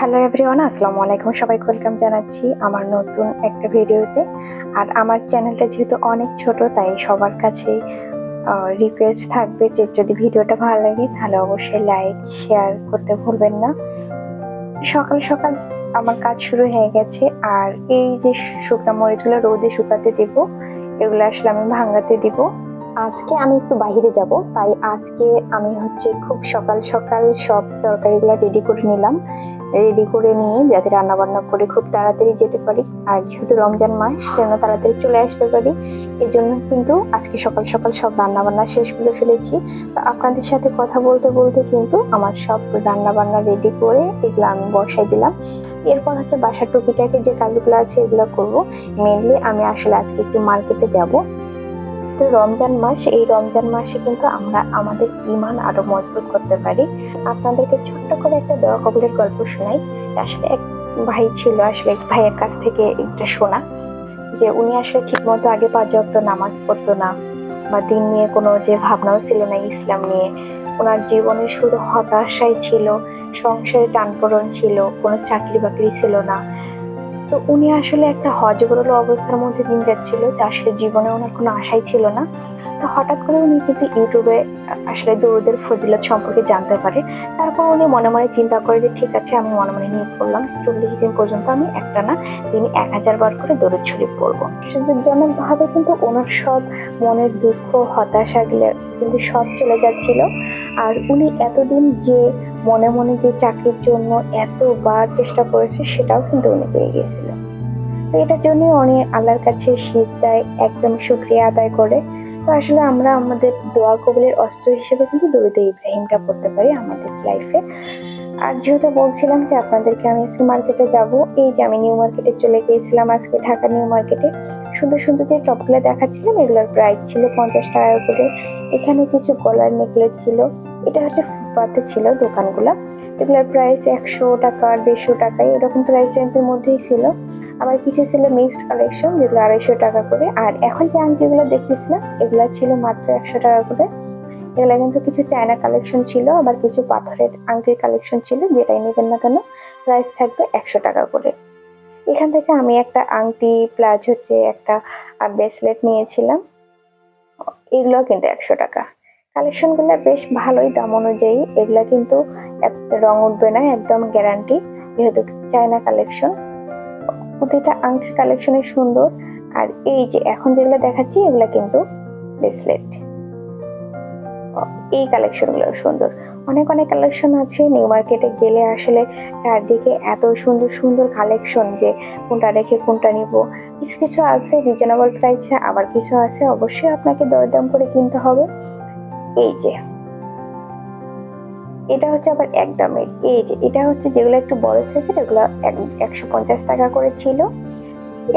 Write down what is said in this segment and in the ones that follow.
Hello everyone, আসসালামু আলাইকুম। সবাইকে ওয়েলকাম জানাচ্ছি আমার নতুন একটা ভিডিওতে। আর আমার চ্যানেলটা যেহেতু অনেক ছোট, তাই সবার কাছে রিকোয়েস্ট থাকবে যে যদি ভিডিওটা ভালো লাগে তাহলে অবশ্যই লাইক শেয়ার করতে ভুলবেন না। সকাল সকাল আমার কাজ শুরু হয়ে গেছে। আর এই যে শুকনো মরিচগুলো রোদে শুকাতে দেব, এগুলো আসলে আমি ভাঙাতে দিব। আজকে আমি একটু বাইরে যাব, তাই আজকে আমি খুব সকাল সকাল সব তরকারিগুলো রেডি করে নিলাম। রেডি করে নিয়ে যাতে রান্না বান্না করে খুব তাড়াতাড়ি যেতে পারি, আর যেহেতু রমজান মাস যেন তাড়াতাড়ি চলে আসতে পারি, এই জন্য কিন্তু আজকে সকাল সকাল সব রান্না বান্না শেষ করে ফেলেছি। তো আপনাদের সাথে কথা বলতে বলতে কিন্তু আমার সব রান্না বান্না রেডি করে এগুলো আমি বসাই দিলাম। এরপর বাসার টুকিটাকি যে কাজগুলো আছে এগুলো করব। মেনলি আমি আসলে আজকে একটু মার্কেটে যাব। তো রমজান মাস, এই রমজান মাসে কিন্তু আমরা আমাদের ঈমান আরো মজবুত করতে পারি। আপনাদেরকে ছোট্ট করে একটা দোয়া কবুলের গল্প শোনাই। আসলে এক ভাই ছিল, আসলে এক ভাইয়ের কাছ থেকে এটা শোনা যে উনি আসলে ঠিক মতো আগে 5 ওয়াক্ত নামাজ পড়তো না, বা দিন নিয়ে কোনো যে ভাবনাও ছিল না ইসলাম নিয়ে। ওনার জীবনে শুধু হতাশাই ছিল, সংসারে টানপোড়েন ছিল, কোনো চাকরি বাকরি ছিল না। তো উনি আসলে একটা হযবরল অবস্থার মধ্যে দিন যাচ্ছিল, যে আসলে জীবনে ওনার কোনো আশাই ছিল না। তো হঠাৎ করে উনি কিন্তু ইউটিউবে আসলে দরুদের ফজিলত সম্পর্কে জানতে পারে। তারপর উনি মনে মনে চিন্তা করে যে ঠিক আছে, আমি মনে মনে নিয়ত করলাম 40 দিন পর্যন্ত আমি একটা না দিনে 1000 বার করে দরুদ শরীফ পড়বো। সুযোগজনক ভাবে কিন্তু ওনার সব মনের দুঃখ হতাশা গুলো কিন্তু সব চলে যাচ্ছিল। আর উনি এতদিন যে মনে মনে যে চাকরির জন্য এতবার চেষ্টা করেছে, সেটাও কিন্তু উনি পেয়ে গেছিল। তো এটার জন্য উনি আল্লাহর কাছে সিজদায় একদম শুকরিয়া আদায় করে। তো আসলে আমরা আমাদের দোয়া কবুলের অস্ত্র হিসেবে কিন্তু দরুদে ইব্রাহিমটা পড়তে পারি আমাদের লাইফে। আর যেহেতু বলছিলাম যে আপনাদেরকে আমি আজকে মার্কেটে যাব, এই যে আমি নিউ মার্কেটে চলে গিয়েছিলাম আজকে, ঢাকা নিউ মার্কেটে। সুন্দর সুন্দর যে টপগুলো দেখাচ্ছিলাম এগুলোর প্রাইস ছিল 50 টাকা করে। এখানে কিছু গলার নেকলেস ছিল, এটা ফুটপাতে ছিল দোকানগুলা। এগুলোর প্রাইস 100 টাকা 150 টাকা এরকম প্রাইস রেঞ্জের মধ্যেই ছিল। আবার কিছু ছিল মিক্সড কালেকশন, যেগুলো 250 টাকা করে। আর এখন যে আংটিগুলো দেখতেছিলাম এগুলা ছিল মাত্র 100 টাকা করে। এগুলা কিন্তু কিছু চায়না কালেকশন ছিল, আবার কিছু পাথরের আংটির কালেকশন ছিল। যেটাই নেবেন না কেন প্রাইস থাকবে 100 টাকা করে। এখান থেকে আমি একটা আংটি প্লাস একটা ব্রেসলেট নিয়েছিলাম, এগুলো কিন্তু 100 টাকা। কালেকশন গুলো বেশ ভালোই দাম অনুযায়ী। এগুলা কিন্তু রং উঠবে না, একদম গ্যারান্টি, যেহেতু চায়না কালেকশন। প্রতিটা আংটির কালেকশনই সুন্দর। আর এই যে এখন যেগুলো দেখাচ্ছি এগুলা কিন্তু ব্রেসলেট, এই কালেকশন গুলো সুন্দর। অনেক অনেক কালেকশন আছে, নিউ মার্কেটে গেলে আসলে চারদিকে এত সুন্দর সুন্দর কালেকশন যে কোনটা রেখে কোনটা নিব। কিছু কিছু আছে রিজনেবল প্রাইসে, আবার কিছু আছে অবশ্যই আপনাকে দরদাম করে কিনতে হবে। এই যে এটা আবার একদমের, এই যে এটা যেগুলো একটু বড় সাইজের, এগুলো 150 টাকা করে ছিল।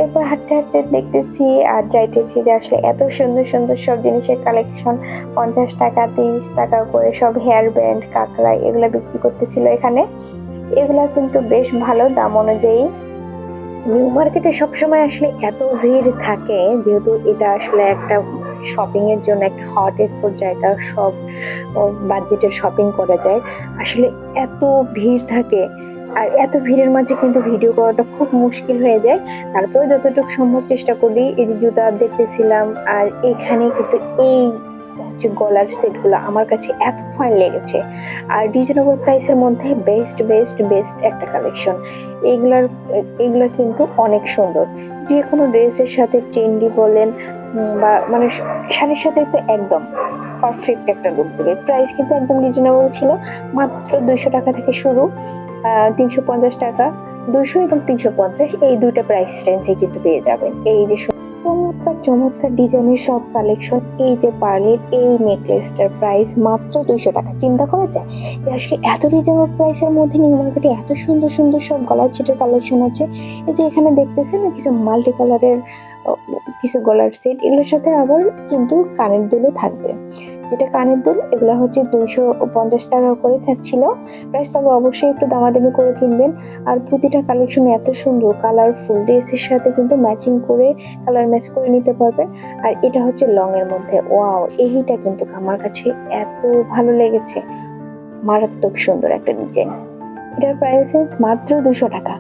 এরপর হাঁটতে হাঁটতে দেখতেছি আর যাইতেছি যে আসলে এত সুন্দর সুন্দর সব জিনিসের কালেকশন। 50 টাকা 30 টাকা করে সব হেয়ার ব্যান্ড, কাঁকড়া এগুলা বিক্রি করতেছিল এখানে। এগুলা কিন্তু বেশ ভালো দাম অনুযায়ী। নিউ মার্কেটে সবসময় আসলে এত ভিড় থাকে, যেহেতু এটা আসলে একটা শপিং এর জন্য একটা হট স্পট জায়গা, সব বাজেটের শপিং করা যায়। আসলে এত ভিড় থাকে, আর এত ভিড়ের মাঝে কিন্তু ভিডিও করাটা খুব মুশকিল হয়ে যায়। তারপরে যতটুকু সম্ভব চেষ্টা করি। এই যে জুতা দেখতেছিলাম, আর এখানে কিন্তু এই গলার সেট গুলো আমার কাছে এত ফাইন লেগেছে। আর রিজনেবল প্রাইসের মধ্যে বেস্ট বেস্ট বেস্ট একটা কালেকশন। এগুলার এগুলা কিন্তু অনেক সুন্দর, যে কোনো ড্রেসের সাথে ট্রেন্ডি বলেন বা মানে শাড়ির সাথে তো একদম পারফেক্ট একটা লুক দেবে। প্রাইস কিন্তু একদম রিজনেবল ছিল, মাত্র 200 টাকা থেকে শুরু। 350 টাকা, 200 এবং 350 এই দুইটা প্রাইস রেঞ্জে কিন্তু পেয়ে যাবেন। এই যে চমৎকার চমৎকার ডিজাইনের সব কালেকশন। এই যে পার্লের এই নেকলেসটার প্রাইস মাত্র 200 টাকা। চিন্তা করা যায় যে আসলে এত রিজনেবল প্রাইসের মধ্যে নিউ মার্কেটে এত সুন্দর সুন্দর সব গলার সেটের কালেকশন আছে। এই যে এখানে দেখতেছেন কিছু মাল্টি কালারের কিছু গলার সেট, এগুলোর সাথে আবার কিন্তু কানের দুলও থাকবে। যেটা কানের দুল এগুলো 250 টাকা করে থাকছিল প্রাইস, তবে অবশ্যই একটু দামাদামি করে কিনবেন। আর প্রতিটা কালেকশন এত সুন্দর, কালারফুল, ড্রেসের সাথে কিন্তু ম্যাচিং করে কালার ম্যাচ করে নিতে পারবেন। আর এটা লং এর মধ্যে, ওয়াও, এইটা কিন্তু আমার কাছে এত ভালো লেগেছে, মারাত্মক সুন্দর একটা ডিজাইন। এটার প্রাইস রেঞ্জ মাত্র 200 টাকা।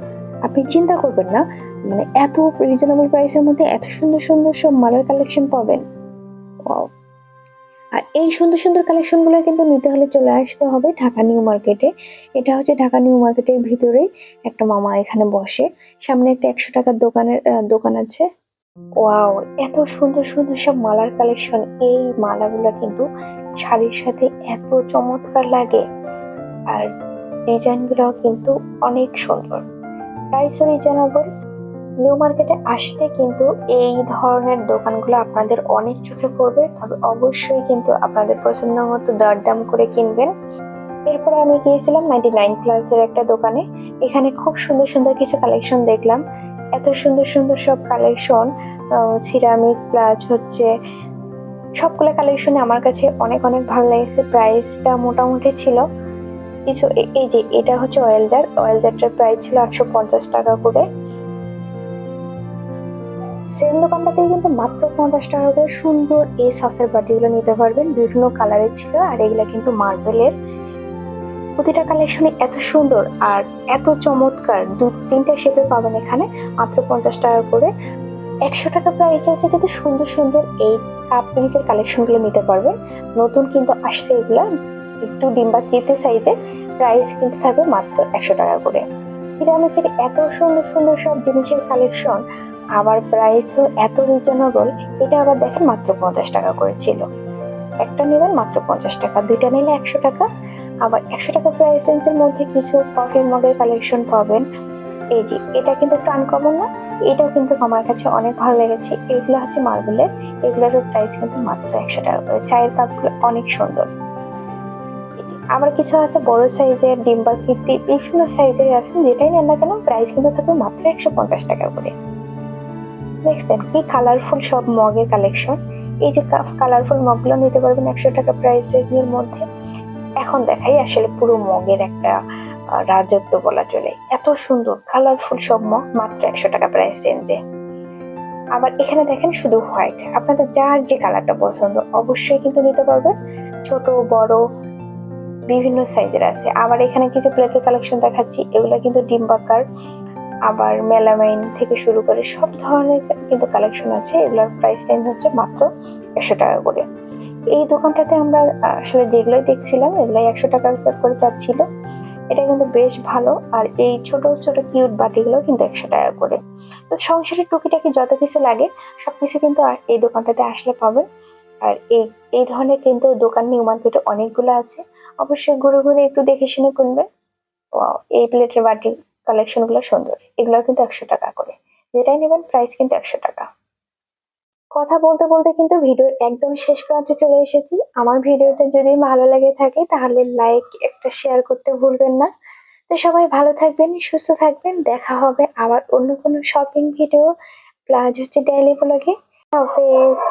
আপনি চিন্তা করবেন না, মানে এত রিজনেবল প্রাইসের মধ্যে এত সুন্দর সুন্দর সব মালের কালেকশন পাবেন। Wow! আর এই সুন্দর সুন্দর কালেকশন গুলো কিন্তু নিতে হলে চলে আসতে হবে ঢাকা নিউ মার্কেটে। এটা হচ্ছে ঢাকা নিউ মার্কেটের ভিতরেই একটা মামা এখানে বসে। সামনে একটা 100 টাকার দোকান আছে। ওয়াও, এত সুন্দর সুন্দর সব মালার কালেকশন। এই মালাগুলো কিন্তু শাড়ির সাথে এত চমৎকার লাগে, আর ডিজাইন গুলো কিন্তু অনেক সুন্দর। প্রাইসও রিজনেবল। নিউ মার্কেটে আসলে কিন্তু এই ধরনের দোকানগুলো আপনাদের অনেক চোখে পড়বে, তবে অবশ্যই কিন্তু আপনাদের পছন্দ মতো দরদাম করে কিনবেন। এরপরে আমি গিয়েছিলাম 99 প্লাসের একটা দোকানে। এখানে খুব সুন্দর সুন্দর কিছু কালেকশন দেখলাম। এত সুন্দর সুন্দর সব কালেকশন, সিরামিক প্লাস হচ্ছে সবগুলো কালেকশন আমার কাছে অনেক অনেক ভালো লেগেছে। প্রাইসটা মোটামুটি ছিল কিছু। এই যে এটা হচ্ছে ওয়েলদারটার প্রাইস ছিল 850 টাকা করে। সেম দোকানটাতে কিন্তু মাত্র 50 টাকা করে সুন্দর এই সসের বাটিগুলো নিতে পারবেন। বিভিন্ন কালারের ছিল, আর এগুলা কিন্তু মার্বেলের। প্রতিটা কালেকশনে এত সুন্দর আর এত চমৎকার, 2-3টা শেপে পাবেন এখানে মাত্র 50 টাকা করে। 100 টাকা প্রাইস আছে, কিন্তু সুন্দর সুন্দর এই কাপ পিসের কালেকশন গুলো নিতে পারবেন। নতুন কিন্তু আসছে এগুলা, একটু ডিম্বাকৃতি সাইজে। প্রাইস কিন্তু থাকবে মাত্র 100 টাকা করে। সিরামিকের এত সুন্দর সুন্দর সব জিনিসের কালেকশন, আবার প্রাইসও এত রিজনেবল। এটা আবার দেখেন মাত্র 50 টাকা করে ছিল। একটা নেবেন মাত্র 50 টাকা, দুইটা নিলে 100 টাকা। আবার 100 টাকা প্রাইস রেঞ্জের মধ্যে কিছু কফি মগের কালেকশন পাবেন। এই যে এটা কিন্তু একটু আনকমন না, এটাও কিন্তু আমার কাছে অনেক ভালো লেগেছে। এগুলো হচ্ছে মার্বেলের, এগুলোর প্রাইস কিন্তু মাত্র 100 টাকা করে। চায়ের কাপগুলো অনেক সুন্দর। আবার কিছু আছে বড় সাইজের, ডিম্বাকৃতি, বিভিন্ন সাইজের আছে। যেটাই নেন না কেন প্রাইস কিন্তু থাকবে মাত্র 150 টাকা করে। দেখছেন কি কালারফুল সব মগের কালেকশন। এই যে কালারফুল মগগুলো নিতে পারবেন 100 টাকা প্রাইস রেঞ্জের মধ্যে। এখন দেখাই আসলে পুরো মগের একটা রাজত্ব বলা চলে। এত সুন্দর কালারফুল সব মগ মাত্র 100 টাকা প্রাইস রেঞ্জে। আবার এখানে দেখেন শুধু হোয়াইট, আপনাদের যার যে কালারটা পছন্দ অবশ্যই কিন্তু নিতে পারবেন। ছোট বড় বিভিন্ন সাইজের আছে। আবার এখানে কিছু প্লেটের কালেকশন দেখাচ্ছি, এগুলো কিন্তু ডিম্বাকার, আবার মেলামাইন থেকে শুরু করে সব ধরনের কিন্তু কালেকশন আছে। এগুলোর প্রাইস রেঞ্জ হচ্ছে মাত্র 100 টাকা করে। এই দোকানটাতে আমরা আসলে যেগুলোই দেখছিলাম এগুলাই 100 টাকা করে চাচ্ছিল। এটা কিন্তু বেশ ভালো। আর এই ছোট ছোট কিউট বাটিগুলো কিন্তু 100 টাকা করে। তো সংসারের টুকিটাকি যত কিছু লাগে সবকিছু কিন্তু এই দোকানটাতে আসলে পাবেন। আর এই ধরনের কিন্তু দোকান নিউ মার্কেটে অনেকগুলো আছে। অবশ্যই ঘুরে ঘুরে একটু দেখে শুনে কিনবেন। এই প্লেটের বাটি কালেকশন গুলো সুন্দর। এগুলো কিন্তু 100 টাকা করে। যেটাই নেবেন প্রাইস কিন্তু 100 টাকা। কথা বলতে বলতে কিন্তু ভিডিওর একদম শেষ প্রান্তে চলে এসেছি। আমার ভিডিওটা যদি ভালো লাগে থাকে তাহলে লাইক একটা শেয়ার করতে ভুলবেন না। তো সবাই ভালো থাকবেন, সুস্থ থাকবেন। দেখা হবে আবার অন্য কোনো শপিং ভিডিও প্লাস হচ্ছে ডেইলি ব্লগে। হাফেজ।